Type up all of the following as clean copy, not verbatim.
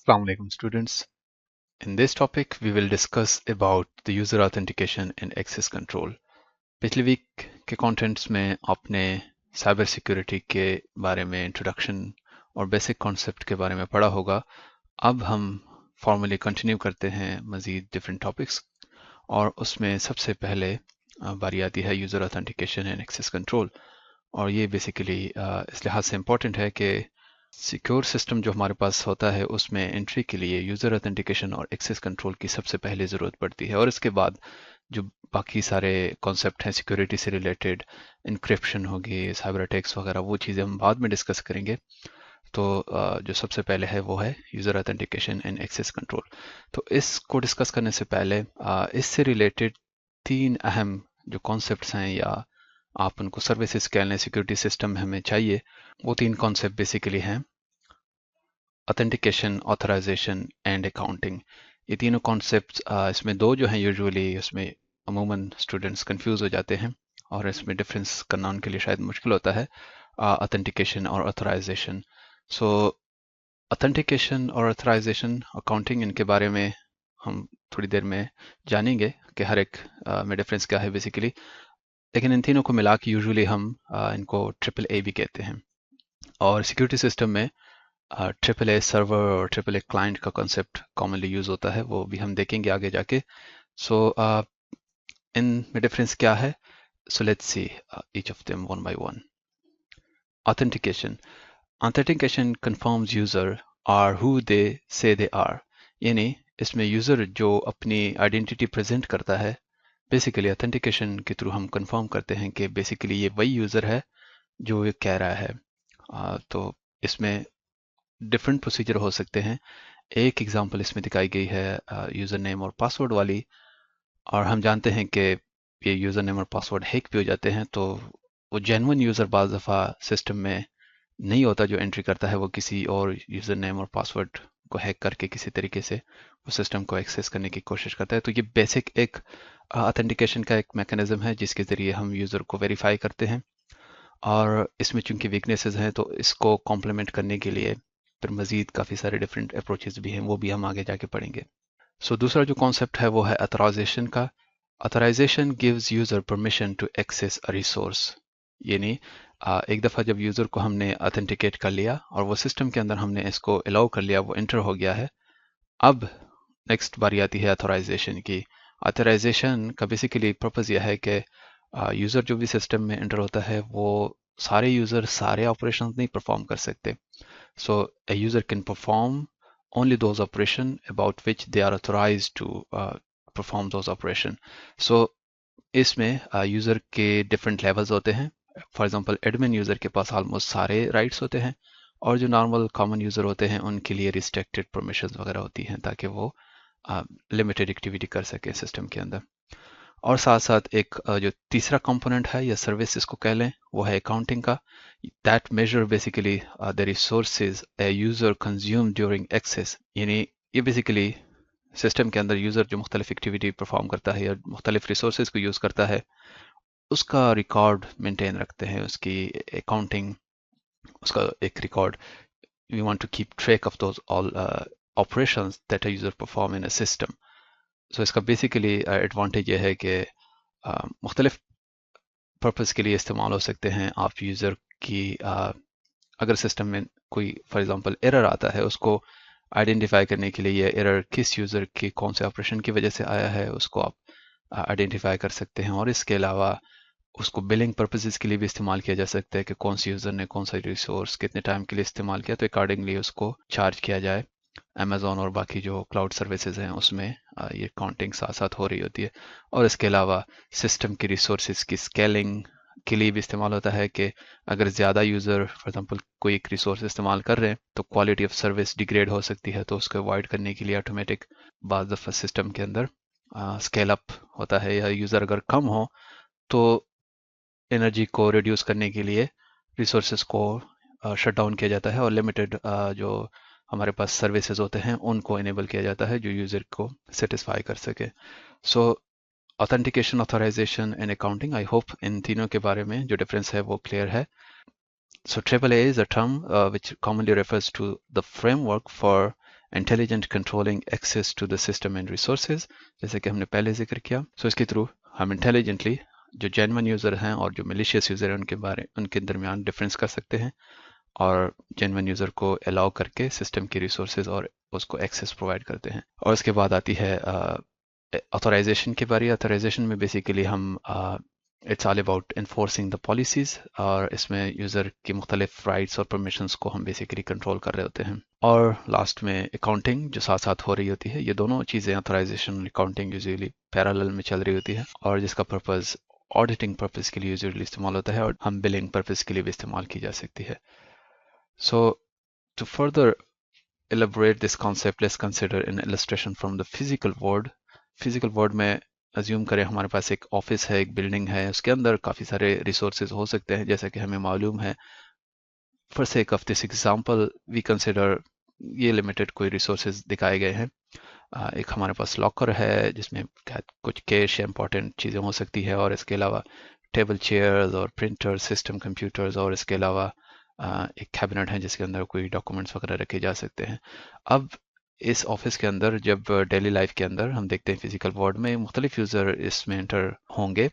Assalamu alaikum students. In this topic, we will discuss about the user authentication and access control. पिछले week के contents में आपने cyber security के बारे में इंट्रोडक्शन और बेसिक कॉन्सेप्ट के बारे में पढ़ा होगा। अब हम फॉर्मली कंटिन्यू करते हैं मज़ीद डिफरेंट टॉपिक्स और उसमें सबसे पहले बारी आती है user authentication and access control. और ये बेसिकली इस लिहाज से इम्पोर्टेंट है कि सिक्योर सिस्टम जो हमारे पास होता है उसमें एंट्री के लिए यूज़र ऑथेंटिकेशन और एक्सेस कंट्रोल की सबसे पहले ज़रूरत पड़ती है, और इसके बाद जो बाकी सारे कॉन्सेप्ट हैं सिक्योरिटी से रिलेटेड, इंक्रिप्शन होगी, साइबर अटैक्स वगैरह, वो चीज़ें हम बाद में डिस्कस करेंगे। तो जो सबसे पहले है वो है user authentication and access control. तो इसको डिस्कस करने से पहले इससे रिलेटेड तीन अहम जो कॉन्सेप्ट्स हैं या आप उनको सर्विसेज कह लें, सिक्योरिटी सिस्टम हमें चाहिए, वो तीन कॉन्सेप्ट बेसिकली हैं ऑथेंटिकेशन, ऑथराइजेशन एंड अकाउंटिंग। ये तीनों कॉन्सेप्ट्स इसमें दो जो हैं यूजुअली उसमें अमूमन स्टूडेंट्स कंफ्यूज हो जाते हैं और इसमें डिफरेंस करना उनके लिए शायद मुश्किल होता है, ऑथेंटिकेशन और ऑथराइजेशन। सो ऑथेंटिकेशन और ऑथराइजेशन, अकाउंटिंग, इनके बारे में हम थोड़ी देर में जानेंगे कि हर एक में डिफरेंस क्या है बेसिकली। लेकिन इन तीनों को मिला के यूजुअली हम इनको ट्रिपल ए भी कहते हैं। और सिक्योरिटी सिस्टम में ट्रिपल ए सर्वर और ट्रिपल ए क्लाइंट का कॉन्सेप्ट कॉमनली यूज होता है, वो भी हम देखेंगे आगे जाके। सो इन में डिफरेंस क्या है? So let's see each of them one by one. Authentication confirms user are who they say they are, यानी इसमें यूजर जो अपनी आइडेंटिटी प्रेजेंट करता है, बेसिकली ऑथेंटिकेशन के थ्रू हम कंफर्म करते हैं कि बेसिकली ये वही यूजर है जो ये कह रहा है। तो इसमें डिफरेंट प्रोसीजर हो सकते हैं। एक एग्जांपल इसमें दिखाई गई है यूजर नेम और पासवर्ड वाली, और हम जानते हैं कि ये यूजर नेम और पासवर्ड हैक भी हो जाते हैं, तो वो जेन्युइन यूजर बाज़ दफ़ा सिस्टम में नहीं होता जो एंट्री करता है, वो किसी और यूजर नेम और पासवर्ड को हैक करके किसी तरीके से वो सिस्टम को एक्सेस करने की कोशिश करता है। तो ये बेसिक एक ऑथेंटिकेशन का एक मैकेनिज्म है जिसके ज़रिए हम यूज़र को वेरीफाई करते हैं। और इसमें चूंकि वीकनेसेस हैं तो इसको कॉम्प्लीमेंट करने के लिए फिर मज़ीद काफ़ी सारे डिफरेंट अप्रोचेस भी हैं, वो भी हम आगे जाके पढ़ेंगे। सो दूसरा जो कॉन्सेप्ट है वो है ऑथराइजेशन का। Authorisation gives user permission to access a resource, यानी एक दफ़ा जब यूज़र को हमने ऑथेंटिकेट कर लिया और वो सिस्टम के अंदर हमने इसको अलाउ कर लिया, वो एंटर हो गया है, अब नेक्स्ट बारी आती है ऑथराइजेशन की। ऑथराइजेशन का बेसिकली पर्पज़ यह है कि यूज़र जो भी सिस्टम में एंटर होता है वो सारे यूज़र सारे ऑपरेशन नहीं परफॉर्म कर सकते। सो a user can perform only those operation about which they are authorized to perform those operation. So इसमें यूज़र के डिफरेंट लेवल्स होते हैं। फॉर एग्जांपल एडमिन यूज़र के पास ऑलमोस्ट सारे राइट्स होते हैं, और जो नॉर्मल कॉमन यूज़र होते हैं उनके लिए रिस्ट्रिक्टेड परमिशंस वगैरह होती हैं ताकि वो लिमिटेड एक्टिविटी कर सके सिस्टम के अंदर। और साथ साथ एक जो तीसरा कंपोनेंट है या सर्विस इसको कह लें, वो है अकाउंटिंग का। That measure basically the resources a user consume during access, यानी ये बेसिकली सिस्टम के अंदर यूज़र जो मुख्तलिफ एक्टिविटी परफॉर्म करता है या मुख्तलिफ रिसोर्सेज को यूज़ करता है, उसका रिकॉर्ड मेंटेन रखते हैं, उसकी अकाउंटिंग, उसका एक record. We want to keep track of those all operations that a user perform in a system. So इसका बेसिकली एडवांटेज ये है कि मुख्तलिफ पर्पज़ के लिए इस्तेमाल हो सकते हैं। आप यूज़र की अगर सिस्टम में कोई फॉर एग्जांपल एरर आता है, उसको आइडेंटिफाई करने के लिए ये एरर किस यूज़र के कौन से ऑपरेशन की वजह से आया है उसको आप आइडेंटिफाई कर सकते हैं। और इसके अलावा उसको बिलिंग पर्पसेस के लिए भी इस्तेमाल किया जा सकता है कि कौन सी यूज़र ने कौन सा रिसोर्स कितने टाइम के लिए इस्तेमाल किया, तो अकॉर्डिंगली उसको चार्ज किया जाए। अमेज़ॉन और बाकी जो क्लाउड सर्विसेज हैं उसमें ये काउंटिंग साथ साथ हो रही होती है। और इसके अलावा सिस्टम की रिसोर्सेज की स्केलिंग के लिए भी इस्तेमाल होता है कि अगर ज़्यादा यूज़र फॉर एग्जांपल कोई एक रिसोर्स इस्तेमाल कर रहे हैं तो क्वालिटी ऑफ सर्विस डिग्रेड हो सकती है, तो उसको अवॉइड करने के लिए ऑटोमेटिक बाद दफ़ा सिस्टम के अंदर स्केल अप होता है। या यूज़र अगर कम हो तो एनर्जी को रिड्यूस करने के लिए रिसोर्सेज को शट डाउन किया जाता है और लिमिटेड जो हमारे पास सर्विसेज होते हैं उनको इनेबल किया जाता है जो यूज़र को सेटिस्फाई कर सके। So authentication, authorization and accounting, I hope इन तीनों के बारे में जो डिफरेंस है वो क्लियर है। So AAA is a term which commonly refers to the framework for intelligent controlling access to the system and resources, जैसे कि हमने पहले जिक्र किया। सो इसके थ्रू हम इंटेलिजेंटली जो जेन्युइन यूज़र हैं और जो मिलिशियस यूज़र हैं उनके दरमियान डिफरेंस कर सकते हैं, और जेन्युइन यूज़र को अलाउ करके सिस्टम की रिसोर्सेज और उसको एक्सेस प्रोवाइड करते हैं। और उसके बाद आती है ऑथराइजेशन की बारी। ऑथराइजेशन में बेसिकली हम it's all about enforcing the policies, और इसमें यूज़र की मुख्तलिफ राइट्स और परमिशंस को हम बेसिकली कंट्रोल कर रहे होते हैं। और लास्ट में अकाउंटिंग जो साथ साथ हो रही होती है। ये दोनों चीज़ें ऑथराइजेशन और अकाउंटिंग यूजुअली पैरेलल में चल रही होती है, और जिसका पर्पज़ ऑडिटिंग पर्पज़ के लिए यूजुअली इस्तेमाल होता है, और हम बिलिंग पर्पज़ के लिए भी इस्तेमाल की जा सकती है। So to further elaborate this concept, let's consider an illustration from the physical world. Physical world में assume करें हमारे पास एक ऑफिस है, एक बिल्डिंग है, उसके अंदर काफ़ी सारे रिसोर्सेज हो सकते हैं, जैसा कि हमें मालूम है। For sake of this example, we consider ये लिमिटेड कोई रिसोर्सेज दिखाए गए हैं। एक हमारे पास लॉकर है जिसमें कुछ कैश या इंपॉर्टेंट चीज़ें हो सकती है, और इसके अलावा टेबल चेयर्स और प्रिंटर्स, सिस्टम कंप्यूटर्स, और इसके अलावा एक कैबिनेट है जिसके अंदर कोई डॉक्यूमेंट्स वगैरह रखे जा सकते हैं। अब इस ऑफिस के अंदर जब डेली लाइफ के अंदर हम देखते हैं फिजिकल वर्ल्ड में मुख्तलिफ यूज़र इसमें एंटर होंगे,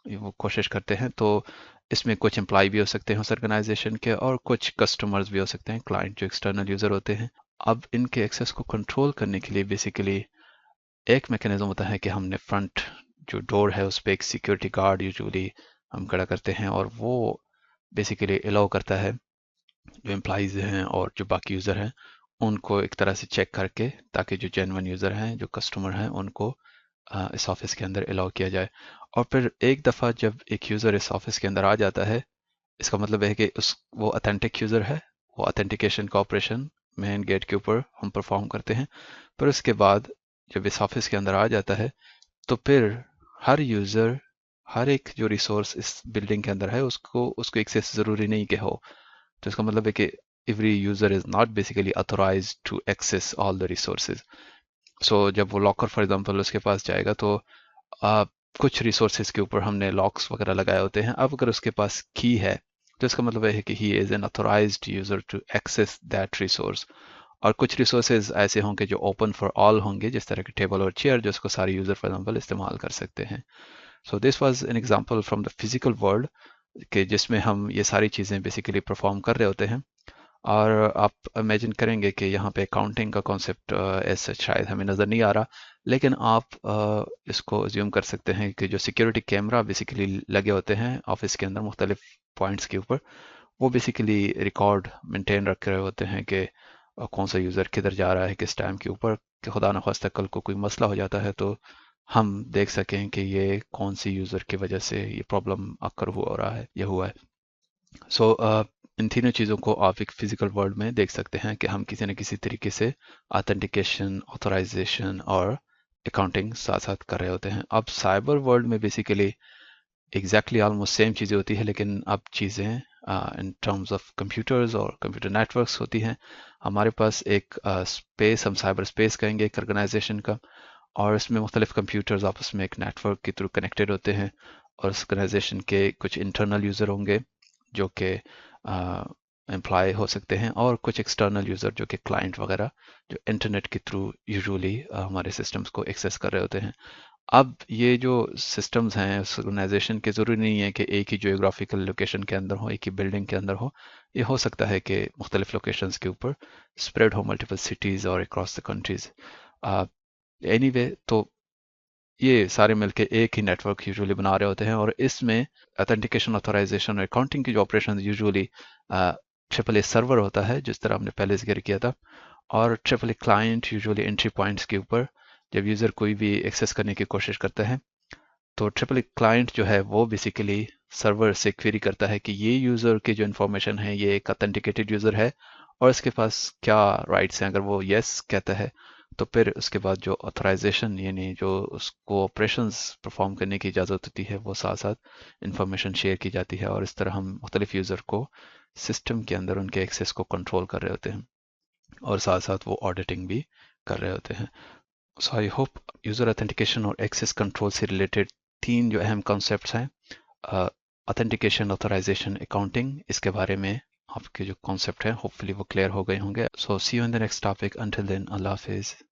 वो कोशिश करते हैं, तो इसमें कुछ एम्प्लॉय भी हो सकते हैं उस ऑर्गेनाइजेशन के, और कुछ कस्टमर्स भी हो सकते हैं, क्लाइंट जो एक्सटर्नल यूज़र होते हैं। अब इनके एक्सेस को कंट्रोल करने के लिए बेसिकली एक मैकेनिज्म होता है कि हमने फ्रंट जो डोर है उस पर एक सिक्योरिटी गार्ड यूजुअली हम खड़ा करते हैं, और वो बेसिकली अलाउ करता है जो एम्प्लॉइज हैं और जो बाकी यूज़र हैं उनको एक तरह से चेक करके, ताकि जो जेन्युइन यूज़र हैं, जो कस्टमर हैं, उनको इस ऑफिस के अंदर अलाउ किया जाए। और फिर एक दफ़ा जब एक यूज़र इस ऑफिस के अंदर आ जाता है, इसका मतलब है कि वो ऑथेंटिक यूज़र है। वो ऑथेंटिकेशन का ऑपरेशन मेन गेट के ऊपर हम परफॉर्म करते हैं। पर उसके बाद जब इस ऑफिस के अंदर आ जाता है, तो फिर हर यूज़र, हर एक जो रिसोर्स इस बिल्डिंग के अंदर है, उसको एक्सेस ज़रूरी नहीं कि हो। तो इसका मतलब है कि every user is not basically authorized to access all the resources. So जब वो लॉकर फॉर एग्जांपल उसके पास जाएगा, तो कुछ रिसोर्सेज के ऊपर हमने लॉक्स वगैरह लगाए होते हैं। अब अगर उसके पास की है, तो इसका मतलब है कि he is an authorised user to access that resource. और कुछ रिसोर्सेज ऐसे होंगे जो ओपन फॉर ऑल होंगे, जिस तरह के टेबल और चेयर, जो इसको सारे यूज़र फॉर एग्जांपल इस्तेमाल कर सकते हैं। So this was an example from the physical world कि जिसमें हम ये सारी चीज़ें बेसिकली परफॉर्म कर रहे होते हैं। और आप इमेजिन करेंगे कि यहाँ पे अकाउंटिंग का कॉन्सेप्ट ऐसे शायद हमें नज़र नहीं आ रहा, लेकिन आप इसको अज्यूम कर सकते हैं कि जो सिक्योरिटी कैमरा बेसिकली लगे होते हैं ऑफिस के अंदर मुख्तलिफ पॉइंट्स के ऊपर, वो बेसिकली रिकॉर्ड मेंटेन रख रहे होते हैं कि कौन सा यूज़र किधर जा रहा है किस टाइम के ऊपर, कि खुदा न खास्ता कल को कोई मसला हो जाता है तो हम देख सकें कि ये कौन सी यूज़र की वजह से ये प्रॉब्लम अक्कर हो रहा है या हुआ है। सो इन तीनों चीज़ों को आप एक फिजिकल वर्ल्ड में देख सकते हैं कि हम किसी न किसी तरीके से ऑथेंटिकेशन, ऑथराइजेशन और अकाउंटिंग साथ साथ कर रहे होते हैं। अब साइबर वर्ल्ड में बेसिकली एग्जैक्टली ऑलमोस्ट सेम चीज़ें होती है, लेकिन अब चीज़ें इन टर्म्स ऑफ कंप्यूटर्स और कंप्यूटर नेटवर्क्स होती हैं। हमारे पास एक स्पेस, हम साइबर स्पेस कहेंगे एक ऑर्गेनाइजेशन का, और इसमें मुख्तलिफ कंप्यूटर्स आपस में एक नेटवर्क के थ्रू कनेक्टेड होते हैं, और उस ऑर्गेनाइजेशन के कुछ इंटरनल यूज़र होंगे जो कि एम्प्लॉय हो सकते हैं, और कुछ एक्सटर्नल यूज़र जो कि क्लाइंट वगैरह, जो इंटरनेट के थ्रू यूजुअली हमारे सिस्टम्स को एक्सेस कर रहे होते हैं। अब ये जो सिस्टम्स हैं उस ऑर्गेनाइजेशन के, ज़रूरी नहीं है कि एक ही जियोग्राफिकल लोकेशन के अंदर हो, एक ही बिल्डिंग के अंदर हो। ये हो सकता है कि मुख्तलिफ लोकेशंस के ऊपर स्प्रेड हो, मल्टीपल सिटीज़ और अक्रॉस द कंट्रीज़। एनीवे, तो ये सारे मिलके एक ही नेटवर्क यूजुअली बना रहे होते हैं, और इसमें ऑथेंटिकेशन, ऑथराइजेशन और अकाउंटिंग की जो operation usually triple A server होता है, जिस तरह हमने पहले जिक्र किया था, और triple a client usually entry points के ऊपर जब यूज़र कोई भी एक्सेस करने की कोशिश करता है, तो ट्रिपल ए क्लाइंट जो है वो बेसिकली सर्वर से क्वेरी करता है कि ये यूज़र की जो इन्फॉर्मेशन है ये एक ऑथेंटिकेटेड यूज़र है और इसके पास क्या राइट्स हैं। अगर वो येस कहता है, तो फिर उसके बाद जो ऑथराइजेशन, यानी जो उसको ऑपरेशंस परफॉर्म करने की इजाज़त होती है, वो साथ साथ इंफॉर्मेशन शेयर की जाती है, और इस तरह हम मुख्तलिफ यूज़र को सिस्टम के अंदर उनके एक्सेस को कंट्रोल कर रहे होते हैं, और साथ साथ वो ऑडिटिंग भी कर रहे होते हैं। सो आई होप यूज़र ऑथेंटिकेशन और एक्सेस कंट्रोल से रिलेटेड तीन जो अहम कॉन्सेप्ट्स हैं, ऑथेंटिकेशन, ऑथराइजेशन, अकाउंटिंग, इसके बारे में آپ کے جو کانسیپٹ ہیں ہوپ فلی وہ کلیئر ہو گئے ہوں گے. So see you in the next topic. Until then اللہ حافظ.